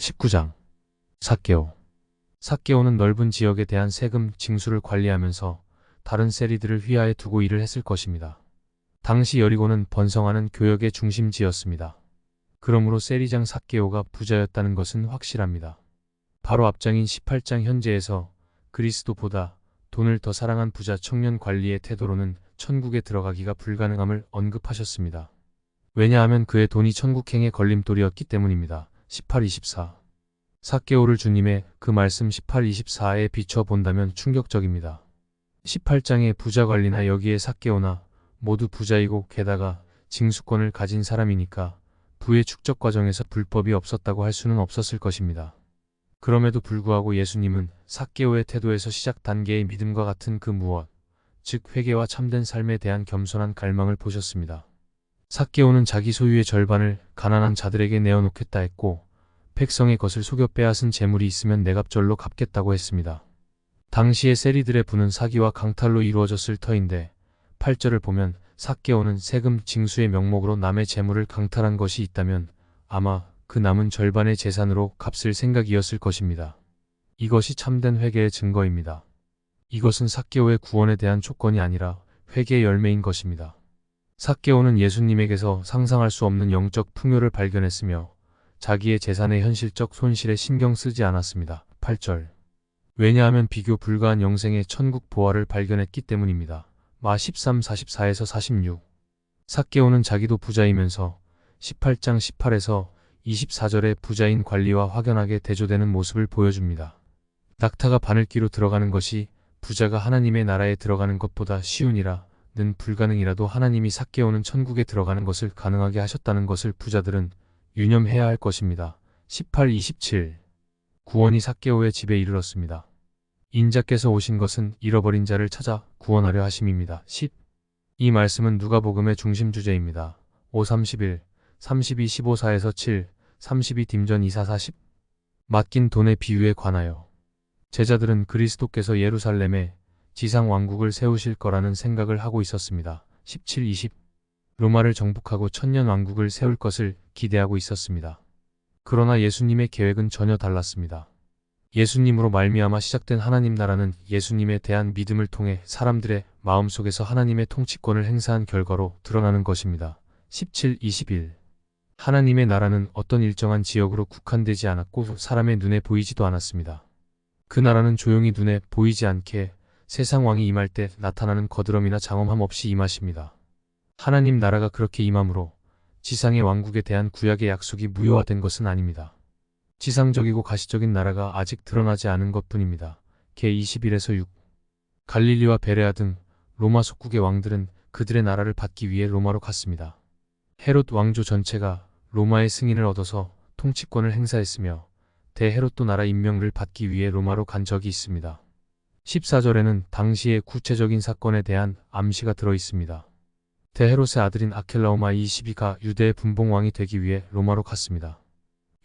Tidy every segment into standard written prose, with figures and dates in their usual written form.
19장 삭개오. 삭개오는 넓은 지역에 대한 세금 징수를 관리하면서 다른 세리들을 휘하에 두고 일을 했을 것입니다. 당시 여리고는 번성하는 교역의 중심지였습니다. 그러므로 세리장 삭개오가 부자였다는 것은 확실합니다. 바로 앞장인 18장 현재에서 그리스도보다 돈을 더 사랑한 부자 청년 관리의 태도로는 천국에 들어가기가 불가능함을 언급하셨습니다. 왜냐하면 그의 돈이 천국행의 걸림돌이었기 때문입니다. 18-24. 삭개오를 주님의 그 말씀 18-24에 비춰본다면 충격적입니다. 18장의 부자 관리나 여기에 삭개오나 모두 부자이고 게다가 징수권을 가진 사람이니까 부의 축적 과정에서 불법이 없었다고 할 수는 없었을 것입니다. 그럼에도 불구하고 예수님은 삭개오의 태도에서 시작 단계의 믿음과 같은 그 무엇, 즉 회개와 참된 삶에 대한 겸손한 갈망을 보셨습니다. 삭개오는 자기 소유의 절반을 가난한 자들에게 내어놓겠다 했고 백성의 것을 속여 빼앗은 재물이 있으면 내갑절로 갚겠다고 했습니다. 당시의 세리들의 부는 사기와 강탈로 이루어졌을 터인데 8절을 보면 삭개오는 세금 징수의 명목으로 남의 재물을 강탈한 것이 있다면 아마 그 남은 절반의 재산으로 갚을 생각이었을 것입니다. 이것이 참된 회개의 증거입니다. 이것은 삭개오의 구원에 대한 조건이 아니라 회개의 열매인 것입니다. 삭개오는 예수님에게서 상상할 수 없는 영적 풍요를 발견했으며 자기의 재산의 현실적 손실에 신경 쓰지 않았습니다. 8절. 왜냐하면 비교 불가한 영생의 천국 보화를 발견했기 때문입니다. 마 13-44에서 46. 삭개오는 자기도 부자이면서 18장 18에서 24절의 부자인 관리와 확연하게 대조되는 모습을 보여줍니다. 낙타가 바늘귀로 들어가는 것이 부자가 하나님의 나라에 들어가는 것보다 쉬우니라 는 불가능이라도 하나님이 삭개오는 천국에 들어가는 것을 가능하게 하셨다는 것을 부자들은 유념해야 할 것입니다. 18-27. 구원이 삭개오의 집에 이르렀습니다. 인자께서 오신 것은 잃어버린 자를 찾아 구원하려 하심입니다. 10. 이 말씀은 누가복음의 중심 주제입니다. 5-31, 32-15-4에서 7, 32 딤전 24-40. 맡긴 돈의 비유에 관하여 제자들은 그리스도께서 예루살렘에 지상 왕국을 세우실 거라는 생각을 하고 있었습니다. 17-20. 로마를 정복하고 천년 왕국을 세울 것을 기대하고 있었습니다. 그러나 예수님의 계획은 전혀 달랐습니다. 예수님으로 말미암아 시작된 하나님 나라는 예수님에 대한 믿음을 통해 사람들의 마음속에서 하나님의 통치권을 행사한 결과로 드러나는 것입니다. 17-21. 하나님의 나라는 어떤 일정한 지역으로 국한되지 않았고 사람의 눈에 보이지도 않았습니다. 그 나라는 조용히 눈에 보이지 않게 세상 왕이 임할 때 나타나는 거드럼이나 장엄함 없이 임하십니다. 하나님 나라가 그렇게 임함으로 지상의 왕국에 대한 구약의 약속이 무효화된 것은 아닙니다. 지상적이고 가시적인 나라가 아직 드러나지 않은 것뿐입니다. 개 21에서 6. 갈릴리와 베레아 등 로마 속국의 왕들은 그들의 나라를 받기 위해 로마로 갔습니다. 헤롯 왕조 전체가 로마의 승인을 얻어서 통치권을 행사했으며 대헤롯도 나라 임명을 받기 위해 로마로 간 적이 있습니다. 14절에는 당시의 구체적인 사건에 대한 암시가 들어있습니다. 대헤롯의 아들인 아켈라오마 22가 유대의 분봉왕이 되기 위해 로마로 갔습니다.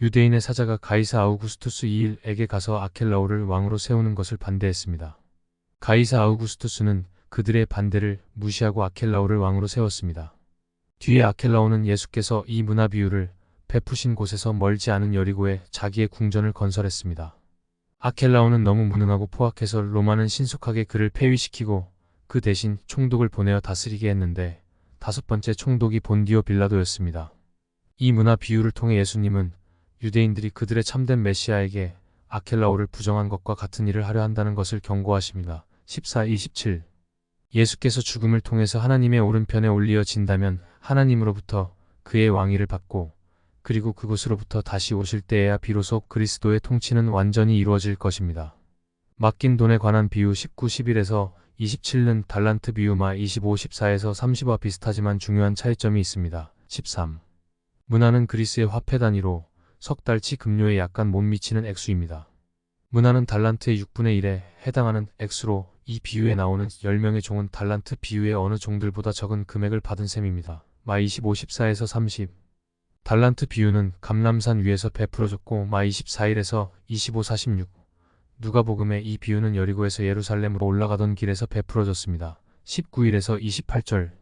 유대인의 사자가 가이사 아우구스투스 2일에게 가서 아켈라오를 왕으로 세우는 것을 반대했습니다. 가이사 아우구스투스는 그들의 반대를 무시하고 아켈라오를 왕으로 세웠습니다. 뒤에 아켈라오는 예수께서 이 문화 비유를 베푸신 곳에서 멀지 않은 여리고에 자기의 궁전을 건설했습니다. 아켈라오는 너무 무능하고 포악해서 로마는 신속하게 그를 폐위시키고 그 대신 총독을 보내어 다스리게 했는데 다섯 번째 총독이 본디오 빌라도였습니다. 이 문화 비유를 통해 예수님은 유대인들이 그들의 참된 메시아에게 아켈라오를 부정한 것과 같은 일을 하려 한다는 것을 경고하십니다. 14-27. 예수께서 죽음을 통해서 하나님의 오른편에 올리어진다면 하나님으로부터 그의 왕위를 받고 그리고 그곳으로부터 다시 오실 때에야 비로소 그리스도의 통치는 완전히 이루어질 것입니다. 맡긴 돈에 관한 비유 19-11에서 27는 달란트 비유마 25-14에서 30와 비슷하지만 중요한 차이점이 있습니다. 13. 문화는 그리스의 화폐 단위로 석 달치 급료에 약간 못 미치는 액수입니다. 문화는 달란트의 6분의 1에 해당하는 액수로 이 비유에 나오는 10명의 종은 달란트 비유의 어느 종들보다 적은 금액을 받은 셈입니다. 마 25-14에서 30. 달란트 비유는 감람산 위에서 베풀어졌고 마 24일에서 25-46. 누가복음의 이 비유는 여리고에서 예루살렘으로 올라가던 길에서 베풀어졌습니다. 19일에서 28절.